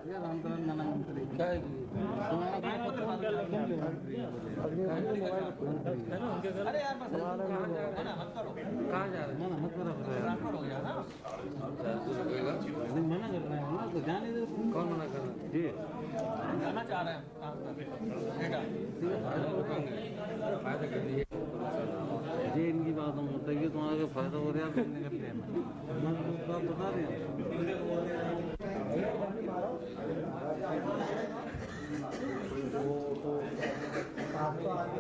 यार अंतरण नाना मंत्री क्या है कि तुम्हारा क्या पत्र मंत्री अरे यार बस मत करो कहाँ जा रहे हैं मत करो ट्रांसफर हो गया ना मना कर रहे हैं ना तो जाने दो कौन मना कर रहा है जी जाना चाह रहे हैं फायदा कर लिए जी इनकी बात हम होता है कि तुम्हारा फायदा हो रहा है तुमने कर लिया बात बता रहे हैं आपको आगे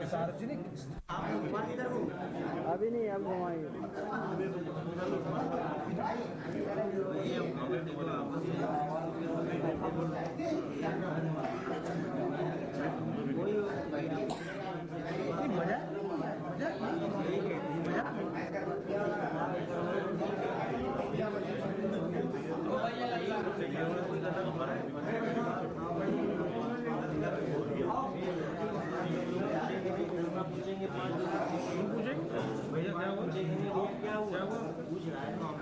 सार्वजनिक अभी नहीं अब घुमाएंगे मजा पूछेंगे भैया क्या हुआ पूछ रहा है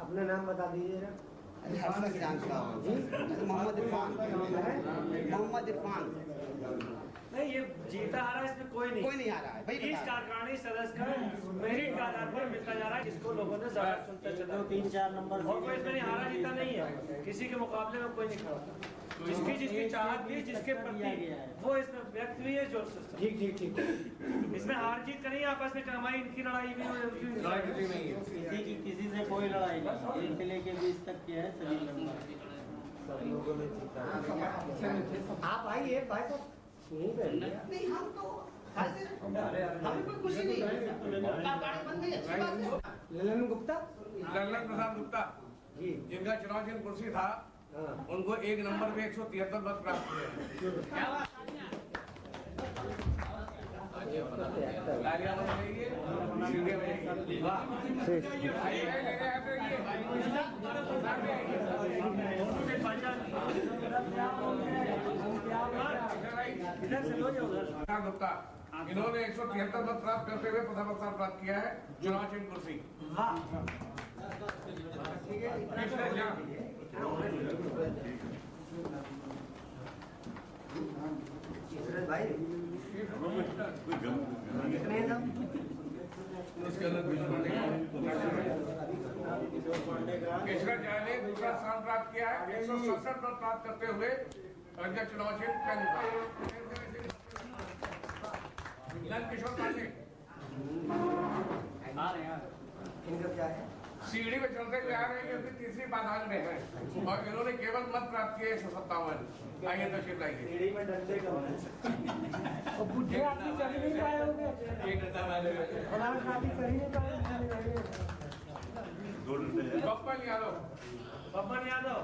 अपना नाम बता दीजिए ना। मोहम्मद इरफान। नहीं, ये जीता आ रहा है, इसमें कोई नहीं आ रहा है भाई। 30 कार्यकारिणी सदस्य का मेरिट के आधार पर मिलता जा रहा है, जिसको लोगों ने ज्यादा चुनता चला। 2, 3, 4 नंबर और कोई इसमें हारा जीता नहीं है, किसी के मुकाबले में कोई नहीं खड़ा। जिसकी चाहत भी, जिसके प्रति वो इसमें व्यक्त हुई है जोर से। ठीक। इसमें हार जीत का नहीं, आपस में कमाई, इनकी लड़ाई भी किसी से कोई लड़ाई नहीं, 1 से लेके 20 तक के है सभी नंबर। आप आइए भाई को नहीं, हम तो हमें कोई खुशी नहीं। गाड़ी बंद है, अच्छी बात है। ललन गुप्ता ललन प्रसाद गुप्ता जी, जिनका चुनाव चिन्ह कुर्सी था, उनको 1 नंबर पे 173 मत प्राप्त हुए। तालियां बजाइए, सीढ़ियां बजाइए। वाह, गुप्ता, इन्होंने 173 मत प्राप्त करते हुए प्रथम स्थान प्राप्त किया है, चुनाव चिन्ह कुर्सी। भाई कितने हैं इसके अंदर केशवर झा ने दूसरा स्थान प्राप्त किया है, 167 मत प्राप्त करते हुए अध्यक्ष चुनाव चिन्ह पेन था। किशोर पांडे इनका क्या है? सीढ़ी में चलते हुए आ रहे हैं, क्योंकि तीसरी पाधान में है और इन्होंने केवल मत प्राप्त किए 157। आइए तशरीफ लाइए। सीढ़ी में डंडे का और बुढ़े आदमी चढ़ नहीं पाए होंगे, हमारे शादी कर ही नहीं पाए। बप्पन यादव, बब्बन यादव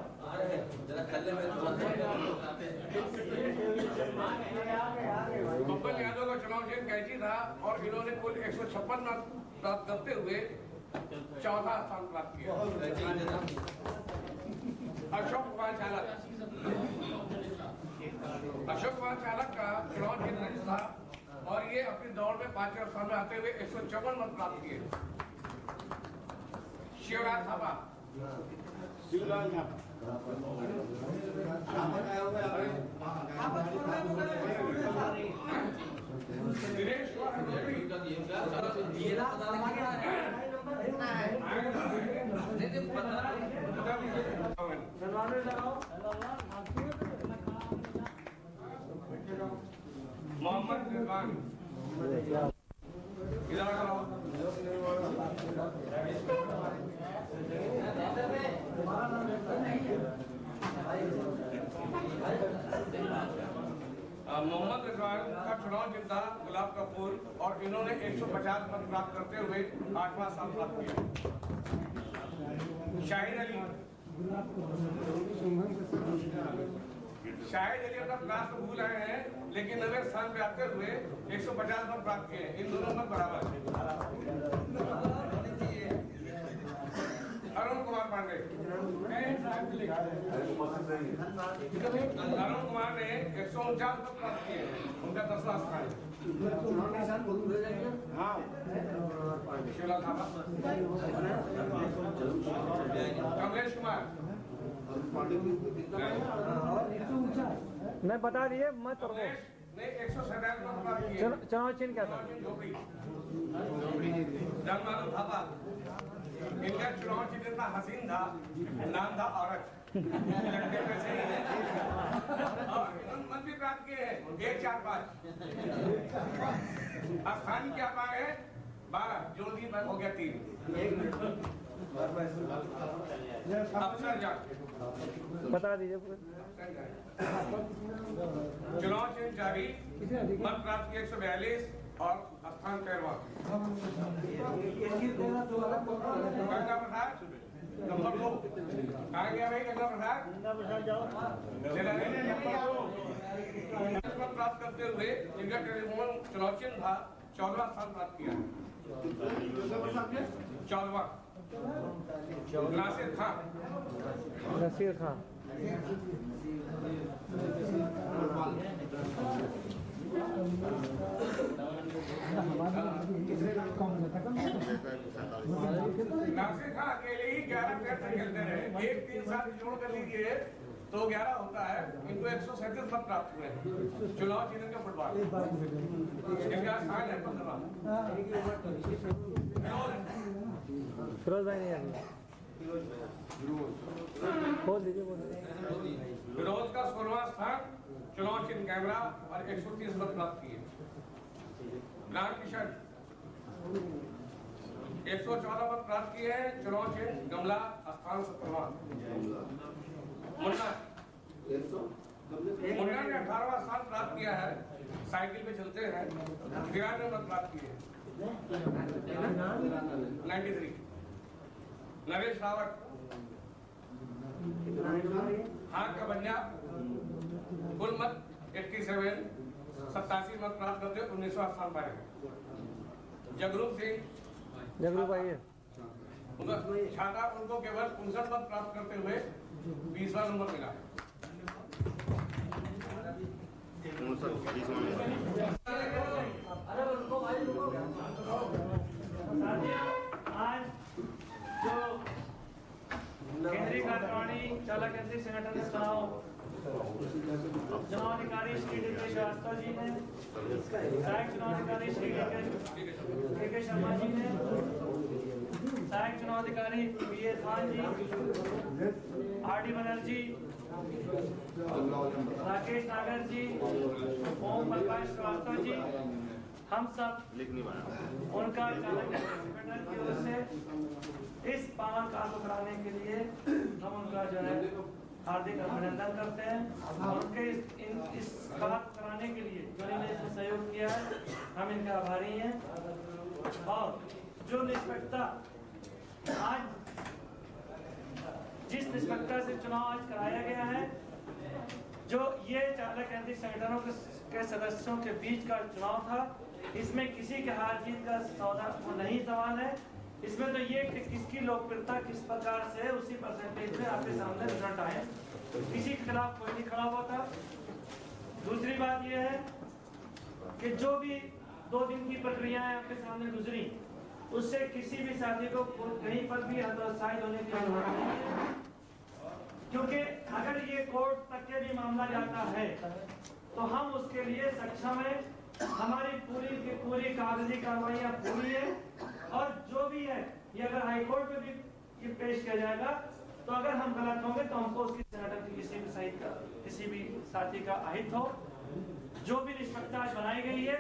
बप्पन यादव का चुनाव चिन्ह कैंची था और इन्होंने कुल 156 मत प्राप्त करते हुए चौथा स्थान प्राप्त किया। अशोक कुमार चालक, अशोक कुमार चालक का चुनाव चिन्ह नहीं था और ये अपनी दौड़ में 5वें स्थान में आते हुए 154 मत प्राप्त किए। शिवराज थापा, दिनेश मोहम्मद रिजवान, इधर आओ। मोहम्मद रिजवान का चुनाव चिन्ह था गुलाब का फूल और इन्होंने 150 मत प्राप्त करते हुए 8वां स्थान प्राप्त किया। शाहिद अली, अपना क्लास तो भूल आए हैं, लेकिन 9वें स्थान पे आते हुए 150 मत प्राप्त किए। इन दोनों मत बराबर। अरुण कुमार पांडे, अरुण कुमार ने 149 मत प्राप्त किए, उनका 10वां स्थान। शिवलाल थापा, कमलेश कुमार, मैं बता दिए मत ने 127 मत प्राप्त किए। चुनाव चिन्ह क्या था? जगमालू थापा, इनका चुनाव चिन्ह था हसीन था, नाम था औरत। लगते वैसे ही है। और इन्होंने मत भी प्राप्त किए हैं 1, 4, 5। स्थान क्या पाए हैं 12, जोड़ दी हो गया 3। अफसर जंग, बता दीजिए। चुनाव चिन्ह जारी, मत प्राप्त किए 142 और स्थान 13वां। गंगा प्रसाद नंबर 2, कहा गया भाई गंगा प्रसाद? मत प्राप्त करते हुए इनका टेलीफोन चुनाव चिन्ह था 14वां स्थान प्राप्त किया। 14वां। नसीर खान, नासिर खां अकेले ही 11 टेस्ट खेलते रहे, एक 3 साल जोड़ कर लीजिए तो 11 होता है। इनको 137 मत प्राप्त हुए चुनाव जीतने के फुटबॉल। इनका स्थान है 15। फिरोज भाई नहीं खोल दीजिए फिरोज का 16वां स्थान चुनाव चिन्ह कैमरा और 130 मत प्राप्त किए। राम किशन 114 मत प्राप्त किए हैं चुनाव चिन्ह गमला स्थान 17वां। मुन्ना ने 18वां स्थान प्राप्त किया है, साइकिल पे चलते हैं, 93 मत प्राप्त किए हैं। 93। नरेश रावत हाँ का बन्या कुल मत 87, 87 मत प्राप्त करते 19वां स्थान पाए। जगरूप सिंह जगरू भाई छाता उनको केवल 59 मत प्राप्त करते हुए 20वां नंबर मिला। आज जो केंद्रीय कार्यकारिणी चालक केंद्रीय संगठन चुनावाधिकारी श्री डी.के. श्रीवास्तव जी ने, सहायक चुनावाधिकारी श्री के शर्मा जी ने, सहायक चुनावाधिकारी पी.ए. खान जी, आर.डी. बनर्जी, राकेश नागर जी, ओम प्रकाश श्रीवास्तव जी, हम सब उनका चालक संगठन की ओर से इस पावन काम को कराने के लिए हम उनका जो है हार्दिक अभिनंदन करते हैं और उनके इस काम को कराने के लिए जो इन्होंने इसमें सहयोग किया है हम इनके आभारी हैं। और जो निष्पक्षता आज जिस निष्पक्षता से चुनाव आज कराया गया है, जो ये चालक केंद्रीय संगठनों के सदस्यों के बीच का चुनाव था, इसमें किसी के हार जीत का सौदा नहीं सवाल है। इसमें तो ये कि किसकी लोकप्रियता किस प्रकार से उसी परसेंटेज में आपके सामने रिजल्ट आए, किसी के खिलाफ कोई नहीं खड़ा हुआ था। दूसरी बात ये है कि जो भी 2 दिन की प्रक्रियाएं आपके सामने गुजरी, उससे किसी भी साथी को कहीं पर भी हतोत्साहित होने की जरूरत नहीं है, क्योंकि अगर ये कोर्ट तक के भी मामला जाता है तो हम उसके लिए सक्षम है। हमारी पूरी की पूरी कागजी कार्रवाइयां पूरी है और जो भी है ये अगर हाईकोर्ट में भी पेश किया जाएगा तो अगर हम गलत होंगे तो हमको उसकी संगठन की किसी भी साथी का अहित हो। जो भी निष्पक्षता आज बनाई गई है,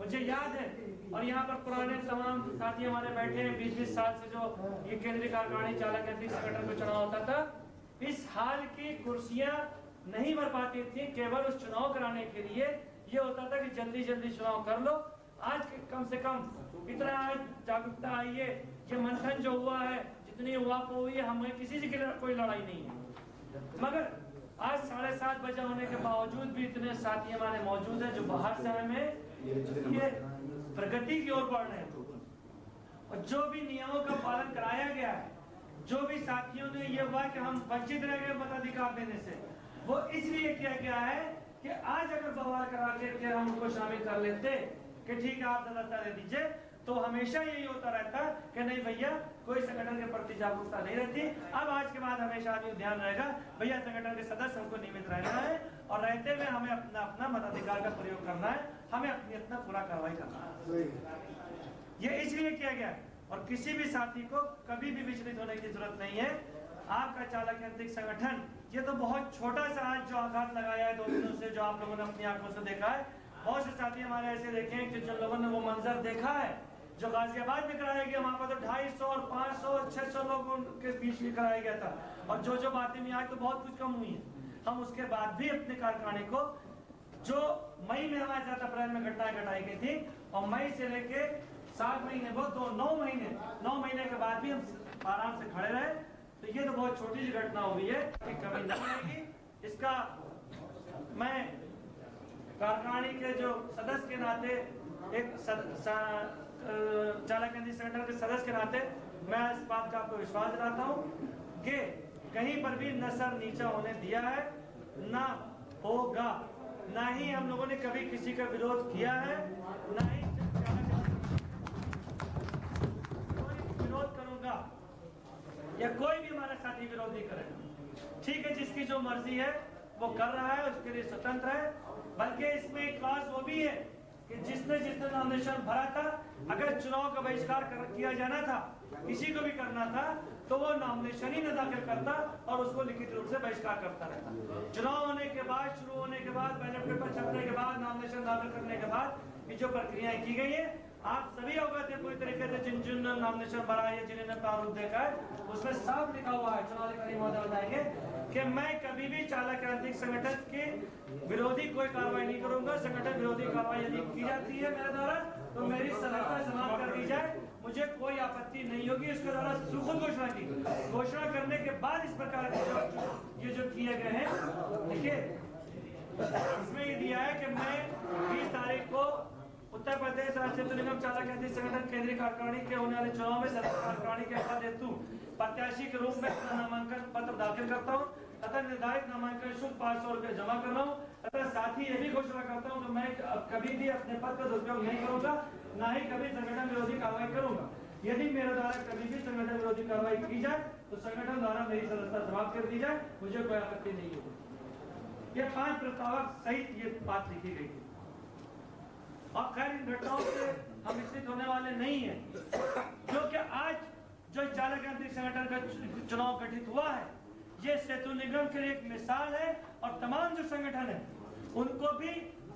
मुझे याद है और यहाँ पर पुराने तमाम साथी हमारे बैठे हैं 20-20 साल से जो ये केंद्रीय कार्यकारिणी चालक केंद्रीय संगठन को चुनाव होता था, इस हाल की कुर्सियां नहीं भर पाती थी। केवल उस चुनाव कराने के लिए ये होता था कि जल्दी जल्दी चुनाव कर लो। आज कम से कम इतना जागरूकता आई है, ये मंथन जो हुआ है, जितनी हुआ को हुई है, हमें किसी से कोई लड़ाई नहीं है। मगर आज 7:30 बजे होने के बावजूद भी इतने साथी हमारे मौजूद हैं जो बाहर से हमें ये प्रगति की ओर बढ़ रहे हैं। और जो भी नियमों का पालन कराया गया है, जो भी साथियों ने ये हुआ कि हम वंचित रह गए मताधिकार देने से, वो इसलिए किया गया है कि आज अगर बवाल करा के हम उनको शामिल कर लेते कि ठीक है आप सदस्यता दे दीजिए, तो हमेशा यही होता रहता कि नहीं भैया कोई संगठन के प्रति जागरूकता नहीं रहती। अब आज के बाद हमेशा आदमी ध्यान रहेगा भैया संगठन के सदस्य हमको नियमित रहना है और रहते हुए हमें अपना मताधिकार का प्रयोग करना है, हमें अपना पूरा कार्रवाई करना है। ये इसलिए किया गया और किसी भी साथी को कभी भी विचलित होने की जरूरत नहीं है। आपका चालक केंद्रित संगठन ये तो बहुत छोटा सा आज जो आघात लगाया है 2 दिनों से, जो आप लोगों ने अपनी आंखों से देखा है। बहुत से साथी हमारे ऐसे देखे हैं कि जिन लोगों ने वो मंजर देखा है जो गाजियाबाद में कराया गया, वहां पर तो 250 और 500 और 600 लोगों के बीच में कराया गया था और जो बातें में आज तो बहुत कुछ कम हुई है। हम उसके बाद भी अपने कार्यकारिणी को जो मई में हमारे साथ अप्रैल में घटनाएं घटाई गई थी और मई से लेके 7 महीने 9 महीने के बाद भी हम आराम से खड़े रहे। तो ये तो बहुत छोटी सी घटना हुई है कि कमी नहीं आएगी। इसका मैं कार्यकारिणी के जो सदस्य के नाते, एक चालक केंद्रीय संगठन के सदस्य के नाते मैं इस बात का आपको विश्वास दिलाता हूँ कि कहीं पर भी न सर नीचा होने दिया है, न होगा। ना ही हम लोगों ने कभी किसी का विरोध किया है, ना ही कोई विरोध करूंगा या कोई भी हमारा साथी विरोध नहीं करेगा। ठीक है, जिसकी जो मर्जी है वो कर रहा है, उसके लिए स्वतंत्र है। बल्कि इसमें एक क्लास वो भी है कि जिसने नॉमिनेशन भरा था, अगर चुनाव का बहिष्कार किया जाना था, किसी को भी करना था, तो वो नॉमिनेशन ही न दाखिल करता और उसको लिखित रूप से बहिष्कार करता रहता। चुनाव होने के बाद, शुरू होने के बाद, बैलेट पेपर छपने के बाद, नॉमिनेशन दाखिल करने के बाद ये जो प्रक्रियाएं की गई है, आप सभी अवगत है पूरी तरीके से। जिन जिन नॉमिनेशन भरा है, जिन्होंने प्रारूप देखा है, उसमें साफ लिखा हुआ है, चुनाव अधिकारी महोदय बताएंगे कि मैं कभी भी चालक क्रांतिक संगठन के विरोधी कोई कार्रवाई नहीं करूंगा। संगठन विरोधी कार्रवाई यदि की जाती है मेरे द्वारा, तो मेरी सलाहता समाप्त कर दी जाए, मुझे कोई आपत्ति नहीं होगी। उसके द्वारा सुखद घोषणा की, घोषणा करने के बाद इस प्रकार के ये जो किए गए हैं, देखिए इसमें ये दिया है कि मैं 20 तारीख को उत्तर प्रदेश राज्य सेतु निगम चालक क्रांतिक संगठन केंद्रीय कार्यकारिणी के होने वाले चुनाव में सदस्य कार्यकारिणी के पद हेतु प्रत्याशी के रूप में अपना नामांकन पत्र दाखिल करता हूँ तथा निर्धारित नामांकन शुल्क 500 रुपये जमा कर रहा हूँ तथा साथ ही ये भी घोषणा करता हूँ कि मैं कभी भी अपने पद का दुरुपयोग नहीं करूंगा, ना ही कभी संगठन विरोधी कार्रवाई करूंगा। यदि मेरे द्वारा कभी भी संगठन विरोधी कार्रवाई की जाए तो संगठन द्वारा मेरी सदस्यता समाप्त कर दी जाए, मुझे कोई आपत्ति नहीं होगी। ये 5 प्रस्तावक सहित ये बात लिखी गई थी। और खैर इन घटनाओं से हम विचलित होने वाले नहीं है, जो कि आज जो चालक क्रांतिक संगठन का चुनाव गठित हुआ है, ये सेतु निगम के लिए एक मिसाल है। और तमाम जो संगठन है उनको भी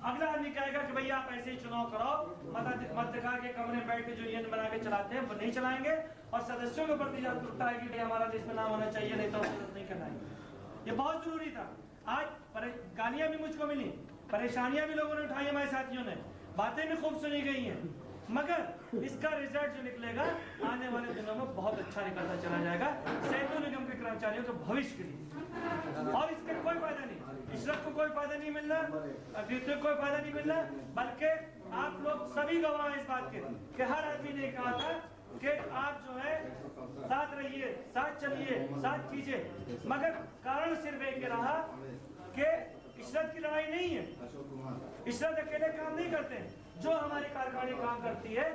अगला आदमी कहेगा कि भैया आप ऐसे ही चुनाव कराओ, मताधिकार के कमरे में बैठ के जो यूनियन बना के चलाते हैं वो नहीं चलाएंगे। और सदस्यों के प्रति जागरूकता है कि भाई हमारा लिस्ट में नाम होना चाहिए, नहीं तो नहीं करना है। ये बहुत जरूरी था। आज गालियां भी मुझको मिली, परेशानियां भी लोगों ने उठाई, हमारे साथियों ने, बातें भी खूब सुनी गई हैं, मगर इसका रिजल्ट जो निकलेगा आने वाले दिनों में बहुत अच्छा निकलता चला जाएगा सेतु निगम के कर्मचारियों के भविष्य के लिए। और इसका कोई फायदा नहीं, इशरत को कोई फायदा नहीं मिल रहा, अभ्युदय को कोई फायदा नहीं मिल रहा, बल्कि आप लोग सभी गवाह हैं इस बात के कि हर आदमी ने कहा था कि आप जो है साथ रहिए, साथ चलिए, साथ कीजिए, मगर कारण सिर्फ एक रहा कि इशरत की लड़ाई नहीं है। इशरत अकेले काम नहीं करते हैं, जो हमारी कार्यकारिणी काम करती है,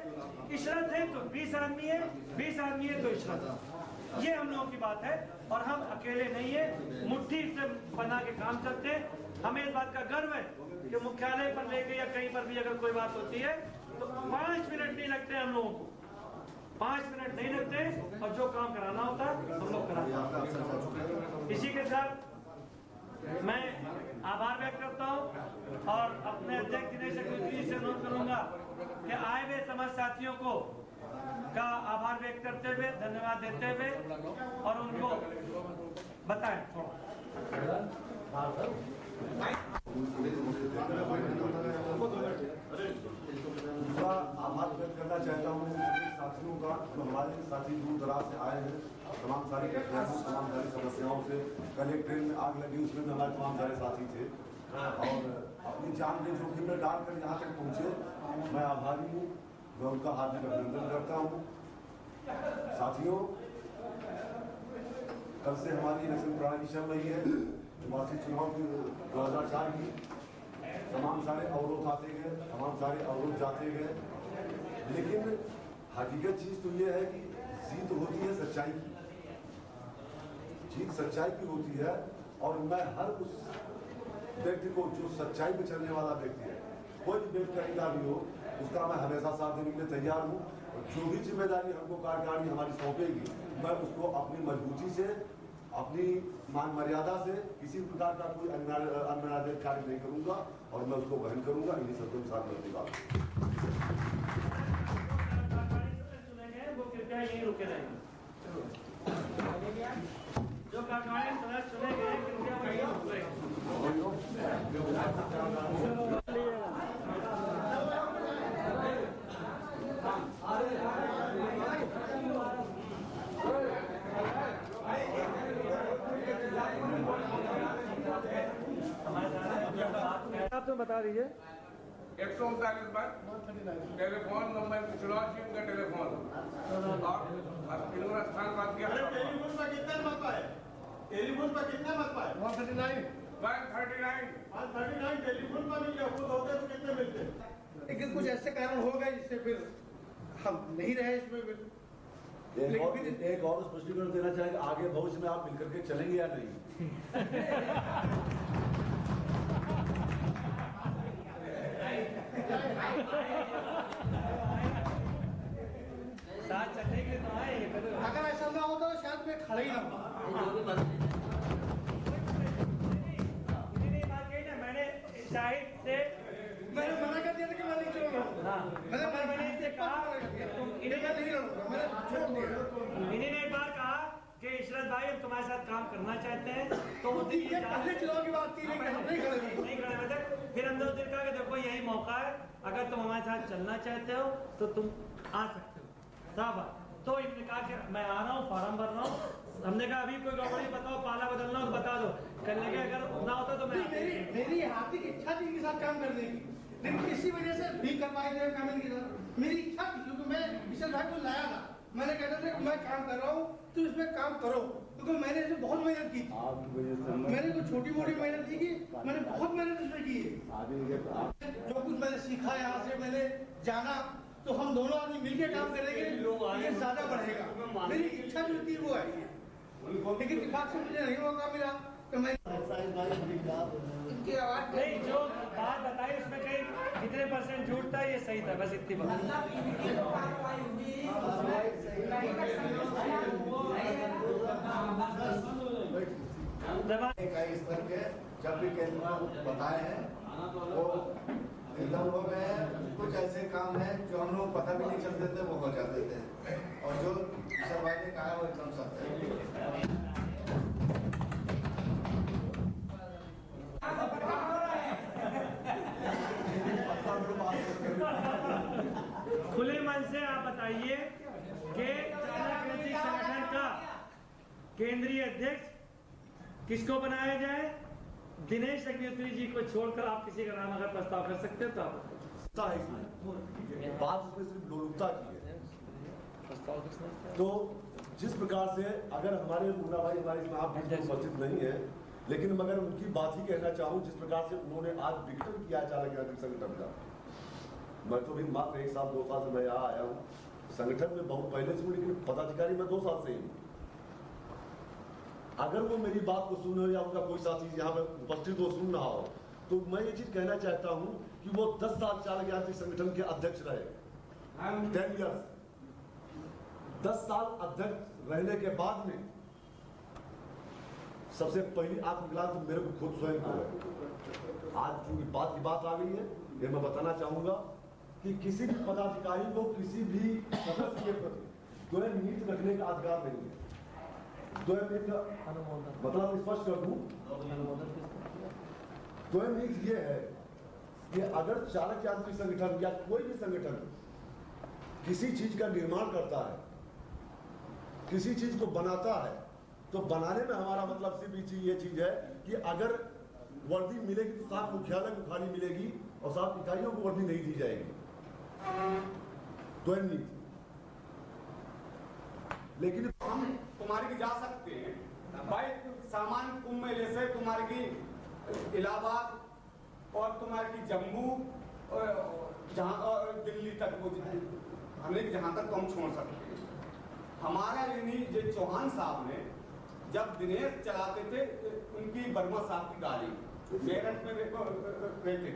इशरत है तो 20 आदमी है, 20 आदमी है तो इशरत। ये हम लोगों की बात है और हम अकेले नहीं है, मुट्ठी से बना के काम करते हैं। हमें इस बात का गर्व है कि मुख्यालय पर लेके या कहीं पर भी अगर कोई बात होती है तो 5 मिनट नहीं लगते हम लोगों को, 5 मिनट नहीं लगते, और जो काम कराना होता है हम लोग कराते हैं। इसी के साथ मैं आभार व्यक्त करता हूं और अपने अध्यक्ष दिनेश अग्निहोत्री से अनुरोध करूंगा कि आए हुए समस्त साथियों को का आभार व्यक्त करते हुए, धन्यवाद देते हुए और उनको बताएं। दूसरा आभार व्यक्त करना चाहता हूँ साथियों का, जो हमारे साथी दूर दराज से आए हैं, तमाम सारी कठिनाइयों, तमाम सारी समस्याओं से। कल एक ट्रेन में आग लगी, उसमें भी हमारे तमाम सारे साथी थे और अपनी जान के जोखिम में डालकर यहाँ तक पहुँचे। मैं आभारी हूँ, मैं उनका हार्दिक अभिनंदन करता हूँ। साथियों, कल से हमारी इलेक्शन प्रणाली चल रही है। वार्षिक चुनाव 2004 की तमाम सारे अवरोध आते गए, तमाम सारे अवरोध जाते गए, लेकिन हकीकत चीज तो ये है कि जीत होती है सच्चाई की, जीत सच्चाई की होती है। और मैं हर उस व्यक्ति को जो सच्चाई पे चलने वाला व्यक्ति है, कोई भी व्यक्ति कहीं का भी हो, उसका मैं हमेशा साथ देने के लिए तैयार हूँ। जो भी जिम्मेदारी हमको कार्यकारिणी हमारी सौंपेगी, मैं उसको अपनी मजबूती से, अपनी मान मर्यादा से किसी प्रकार का कोई अनमर्यादित कार्य नहीं करूंगा और मैं उसको वहन करूंगा। इन्हीं सबके साथ मिलती बात वो कृपया यही रुके रहेंगे। जो कार्यकारिणी सदस्य चुने गए कृपया वो यही रुक रहेंगे। आप तो बता दीजिए। 139 पर टेलीफोन नंबर, चुनाव चिन्ह का टेलीफोन और स्थान बात किया। टेलीफोन पर कितना मत पाए? 139 139 टेलीफोन पर नहीं खुद होते तो कितने मिलते। लेकिन कुछ ऐसे कारण हो गए जिससे फिर हम नहीं रहे इसमें फिर। एक और स्पष्टीकरण देना चाहेंगे, आगे भविष्य में आप मिलकर के चलेंगे या नहीं? साथ चलने के लिए तो आए ये कदम। अगर ऐसा ना होता तो शायद मैं खड़ा ही ना होता। इतनी बात कही ना, मैंने शाहिद से मैंने मना कर दिया था कि मैं नहीं लड़ूंगा। मैंने इनसे कहा तुम मैं नहीं लड़ूंगा, मैंने छोड़ दिया। इन्हीं ने एक बार कहा कि इशरत भाई हम तुम्हारे साथ काम करना चाहते हैं, तो उस दिन ये पहले चुनाव की बात थी, लेकिन हम नहीं खड़े हुए। नहीं खड़े हुए थे। फिर हमने उस दिन कहा कि देखो यही मौका है, अगर तुम हमारे साथ चलना चाहते हो तो तुम आ सकते हो साहब। तो इन्होंने कहा कि मैं आ रहा हूँ, फॉर्म भर रहा हूँ। हमने कहा अभी कोई गड़बड़ी बताओ, पाला बदलना हो तो बता दो। कल लगे अगर ना होता तो मैं मेरी हार्दिक इच्छा थी इनके साथ काम करने की, लेकिन किसी वजह से भी कर पाए थे काम इनके साथ। मेरी इच्छा थी क्योंकि मैं इशरत भाई को लाया था, मैंने कहता था कि मैं काम कर रहा हूँ तो इसमें काम करो, क्योंकि मैंने इसमें बहुत मेहनत की थी। मैंने कोई छोटी मोटी मेहनत नहीं की, मैंने बहुत मेहनत इसमें की है। जो कुछ मैंने सीखा यहाँ से, मैंने जाना, तो हम दोनों आदमी मिलकर काम करेंगे, ये ज्यादा बढ़ेगा। मेरी इच्छा जो थी वो है, लेकिन इत्तेफाक से मुझे नहीं मौका मिला तो मैं इनकी आवाज नहीं, जो बात बताई उसमें कहीं कितने % झूठ था ये सही था, बस इतनी बात। कई स्तर के जब भी केंद्र में बताए हैं वो एकदम हो गए हैं। कुछ ऐसे काम हैं जो हम लोग पता भी नहीं चलते थे, वो हो जाते थे, और जो ईश्वर भाई ने कहा वो एकदम सत्य है। खुले मन से आप बताइए कि राजनीतिक संगठन का केंद्रीय अध्यक्ष किसको बनाया जाए? दिनेश अग्निहोत्री जी को छोड़कर आप किसी का नाम अगर प्रस्ताव कर सकते हो तो आप बात उसमें सिर्फ लोलुपता की है। तो जिस प्रकार से अगर हमारे मुन्ना भाई हमारे इसमें आप बीच में उपस्थित नहीं है, लेकिन मगर उनकी बात ही कहना चाहूँ, जिस प्रकार से उन्होंने आज विघटन किया चालक यात्री संगठन का। मैं तो भी मात्र 1 साल 2 साल से मैं यहाँ आया हूँ, संगठन में बहुत पहले से हूँ, लेकिन पदाधिकारी मैं 2 साल से ही हूँ। अगर वो मेरी बात को सुन या उनका कोई साथी यहाँ पे उपस्थित हो सुन रहा हो, तो मैं ये चीज कहना चाहता हूँ कि वो 10 साल चालक यात्री संगठन के अध्यक्ष रहे, 10 years। 10 साल अध्यक्ष रहने के बाद में सबसे पहली आत्मग्लानि तो मेरे को खुद स्वयं को है। आज चूंकि बात की बात आ गई है, ये मैं बताना चाहूंगा कि किसी भी पदाधिकारी को किसी भी सदस्य के प्रति स्वयं नीति रखने का अधिकार नहीं है। स्वयं एक मतलब स्पष्ट कर दूं, स्वयं नीति ये है कि अगर चालक यात्री संगठन या कोई भी संगठन किसी चीज का निर्माण करता है, किसी चीज को बनाता है, तो बनाने में हमारा मतलब सिर्फ ये चीज है कि अगर वर्दी मिलेगी तो 7 मुख्यालय को खाली मिलेगी और 7 इकाइयों को वर्दी नहीं दी जाएगी। स्वयं नीति। लेकिन हम तुम्हारे की जा सकते हैं भाई, सामान्य कुंभ मेले से तुम्हारे की इलाहाबाद और तुम्हारे की जम्मू जहाँ दिल्ली तक वो हमें जहाँ तक तो हम छोड़ सकते हैं। हमारा ये चौहान साहब ने जब दिनेश चलाते थे उनकी वर्मा साहब की गाड़ी मेरठ में रहते थे,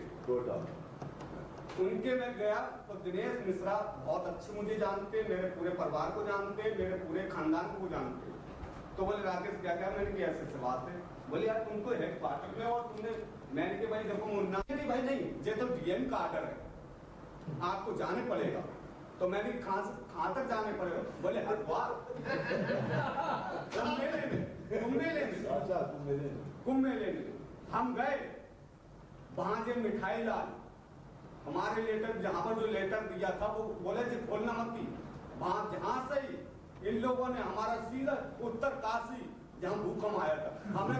उनके में गया तो दिनेश मिश्रा बहुत अच्छे मुझे जानते, मेरे पूरे परिवार को जानते, मेरे पूरे खानदान को जानते। तो बोले राकेश क्या क्या, मैंने कहा ऐसे बात है। बोले यार तुमको हेडक्वार्टर में और तुमने, मैंने कहा भाई देखो मुन्ना नहीं भाई नहीं, ये तो डीएम का आर्डर है, आपको जाने पड़ेगा। तो मैंने कहाँ तक जाने पड़ेगा? बोले हरिद्वार। कुंभ मेले में हम गए, वहां जो मिठाई लाल हमारे लेटर, जहां पर जो लेटर दिया था वो बोले जी खोलना मत की। वहां जहां से ही इन लोगों ने हमारा सीधा उत्तर काशी जहां भूकंप आया था, हमने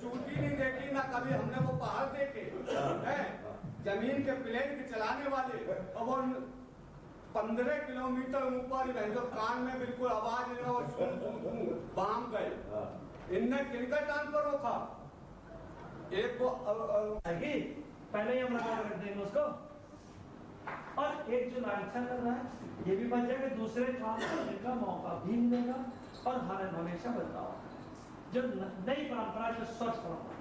चूटी नहीं देखी ना कभी हमने वो पहाड़ देखे है, जमीन के प्लेन के चलाने वाले, और वो 15 किलोमीटर ऊपर जो कान में बिल्कुल आवाज और सुन गए। इनने किनका टांग पर रोका? एक को आएगी, पहले ही हम लगा कर देंगे उसको। और एक जो लालचा कर रहा है ये भी बच जाएगा, दूसरे काम करने का मौका भी मिलेगा और हमेशा बदलाव। जो नई परंपरा, जो स्वच्छ परंपरा,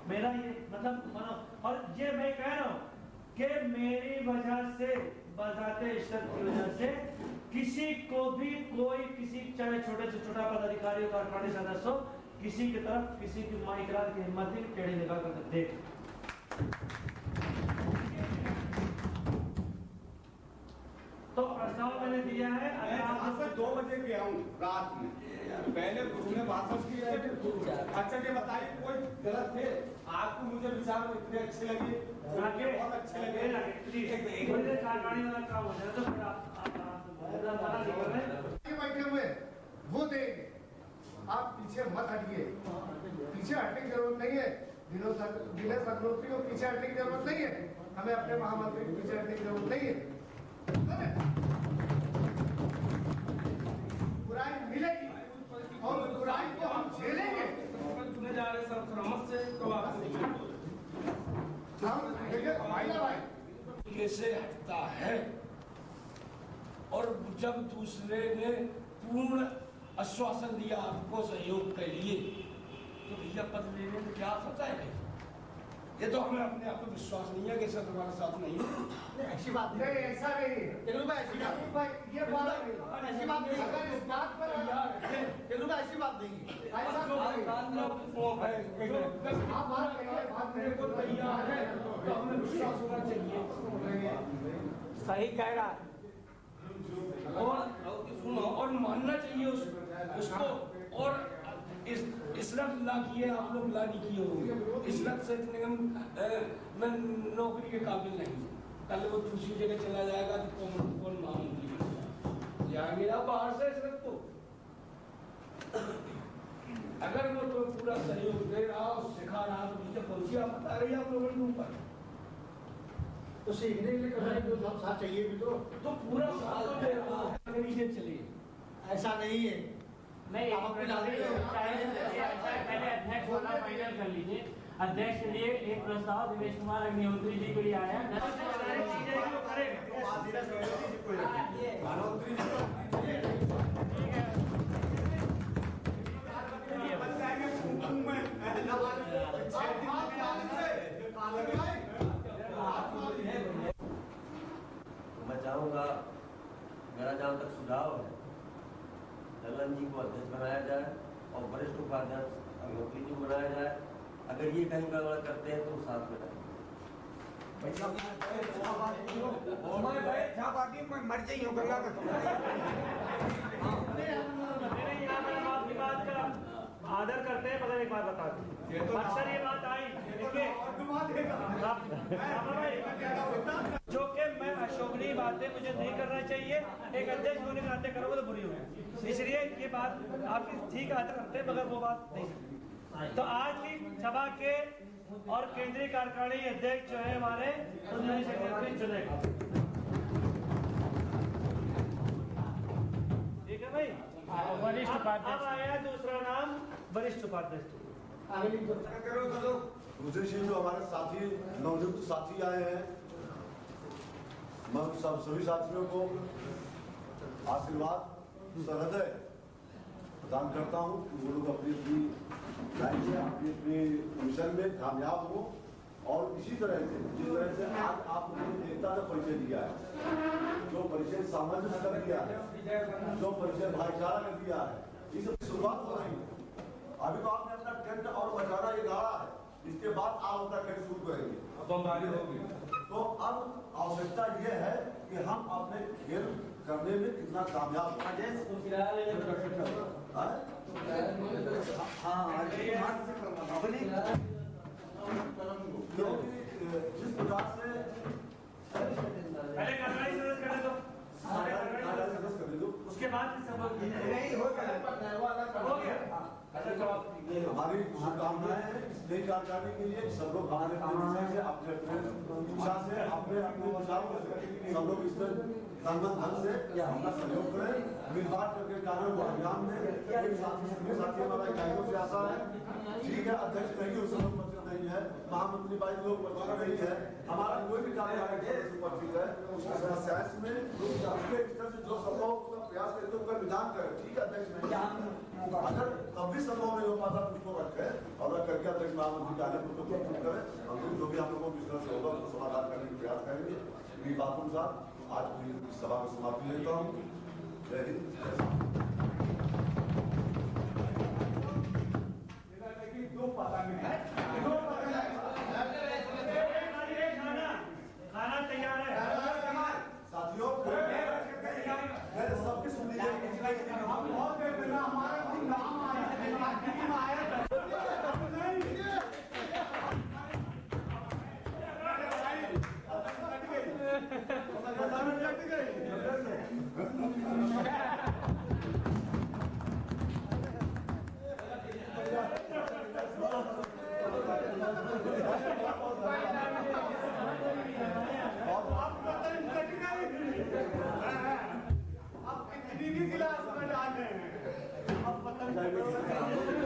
मेरा ये मतलब मानो, और ये मैं कह रहा हूँ कि मेरी वजह से, बजाते इश्क की वजह से किसी को भी कोई, किसी चाहे छोटे से छोटा पदाधिकारी हो, कार्यकारिणी सदस्य हो, किसी की तरफ किसी की मां इकरार की हिम्मत नहीं, टेढ़ी निगाह कर देख। तो प्रस्ताव मैंने दिया है। आज से 2 बजे गया हूँ रात में, पहले गुरु ने भाषण किए थे। अच्छा ये बताइए कोई गलत थे? आपको मुझे विचार इतने अच्छे लगे, बहुत अच्छे लगे। कार्यकारिणी वाला काम हो जाए तो फिर आप बैठे हुए वो देंगे, आप पीछे मत हटिए। पीछे हटने की जरूरत नहीं है। दिनेश अग्निहोत्री को पीछे हटने की जरूरत नहीं है, हमें अपने महामंत्री को पीछे हटने की जरूरत नहीं है। बुराई मिलेगी और बुराई को हम झेलेंगे। चुने जा रहे सरमत से तो आप हम देखिए भाई कैसे हटता है, और जब दूसरे ने पूर्ण आश्वासन दिया आपको सहयोग के लिए, तो भैया पद लेने में क्या होता है? ये तो हमें अपने आप को विश्वास नहीं है कि सर तुम्हारे साथ नहीं है। ऐसी बात नहीं, ऐसा नहीं है। चलो भाई ऐसी बात भाई ये बात ऐसी बात नहीं। अगर इस बात पर चलो भाई ऐसी बात नहीं है। ऐसा आप बात करिए, बात मेरे को तैयार है तो हमें विश्वास होना चाहिए। सही कह रहा है। और सुनो, और मानना चाहिए उसको। और इस लफ्ज ला किए आप लोग ला नहीं किए होंगे। इस लफ्ज से इतने मैं नौकरी के काबिल नहीं। कल वो दूसरी जगह चला जाएगा तो कौन महामंत्री जाएंगे आप बाहर से। इस लफ्ज को अगर वो तो पूरा सहयोग दे रहा और सिखा रहा तो नीचे पहुंची आप बता रही आप लोगों के ऊपर तो सीखने के लिए करना है, तो हम साथ चाहिए भी तो पूरा साथ तो दे रहा है। नीचे चलिए, ऐसा नहीं है। नहीं, आप अपनी लाली पहले अध्यक्ष वाला फाइनल कर लीजिए। अध्यक्ष के लिए एक प्रस्ताव दिनेश कुमार अग्निहोत्री जी के लिए आया है। मैं चाहूँगा, मेरा जहाँ तक सुझाव है, ललन जी को अध्यक्ष बनाया जाए और वरिष्ठ उपाध्यक्ष अग्निहोत्री जी बनाया जाए। अगर ये कहीं गड़बड़ करते हैं तो साथ में रहें। मर जाइए गंगा का आदर करते हैं, मगर एक बात बता दूं, अक्सर ये बात आई जो कि मैं अशोभनीय बातें मुझे नहीं करना चाहिए, एक अध्यक्ष होने के नाते करोगे तो बुरी होगी। इसलिए ये बात आपकी ठीक आदर करते हैं, मगर वो बात नहीं। तो आज की सभा के और केंद्रीय कार्यकारिणी अध्यक्ष जो है हमारे, उन्होंने सेक्रेटरी चुनेगा। ठीक है भाई। वरिष्ठ उपाध्यक्ष। अब आया दूसरा नाम वरिष्ठ उपाध्यक्ष। दूसरी चीज जो हमारे साथी नवनियुक्त साथी आए हैं, मैं सभी साथियों को आशीर्वाद सहृदय प्रदान करता हूँ कि वो लोग अपनी अपनी लाइन में अपनी मिशन में कामयाब हो। और इसी तरह से जिस तरह से आज आप लोगों एकता का परिचय दिया है, जो परिचय सामंजस्य कर दिया है, जो परिचय भाईचारा कर दिया है, इस शुरुआत हो रही है। अभी तो आपने अपना टेंट और बचाना ये गाड़ा है, इसके बाद आप अपना टेंट शुरू करेंगे, बमबारी होगी। तो अब आवश्यकता ये है कि हम अपने खेल करने में कितना कामयाब क्योंकि जिस प्रकार से पहले कार्यकारिणी सदस्य करने दो, उसके बाद सब हो गया। हमारी शुभकामनाएं हैं इस नई कार्यकारिणी के लिए। सब लोग अपने से अपने इच्छा से अपने अपने विचारों से सब लोग इस ढंग से अपना सहयोग करें, मिल बांट करके कार्यों को अभियान में। एक साथी हमारा इकाइयों से आशा है, ठीक है अध्यक्ष कहेंगे उस नहीं है, महामंत्री भाई लोग उपस्थित नहीं है, हमारा कोई भी कार्यकारी उपस्थित है, उसकी समस्या में उसके स्तर से जो संभव उसका प्रयास करके उसका विधान करें। ठीक है अध्यक्ष, अगर तब भी संभव नहीं हो पाता तो उसको रखें और रख करके अध्यक्ष महामंत्री कार्य को प्रस्तुत करें। हम लोग जो भी हम लोगों को इस तरह से होगा उसको समाधान करने का प्रयास करेंगे। मेरी बातों के साथ आज की सभा को समाप्ति देता हूँ। जय हिंद, जय खाना तैयार है साथियों, मेरे सबकी सुन लीजिए। हम बहुत देर पहले हमारा कोई नाम आया गिलास में डाल रहे हैं, अब पता नहीं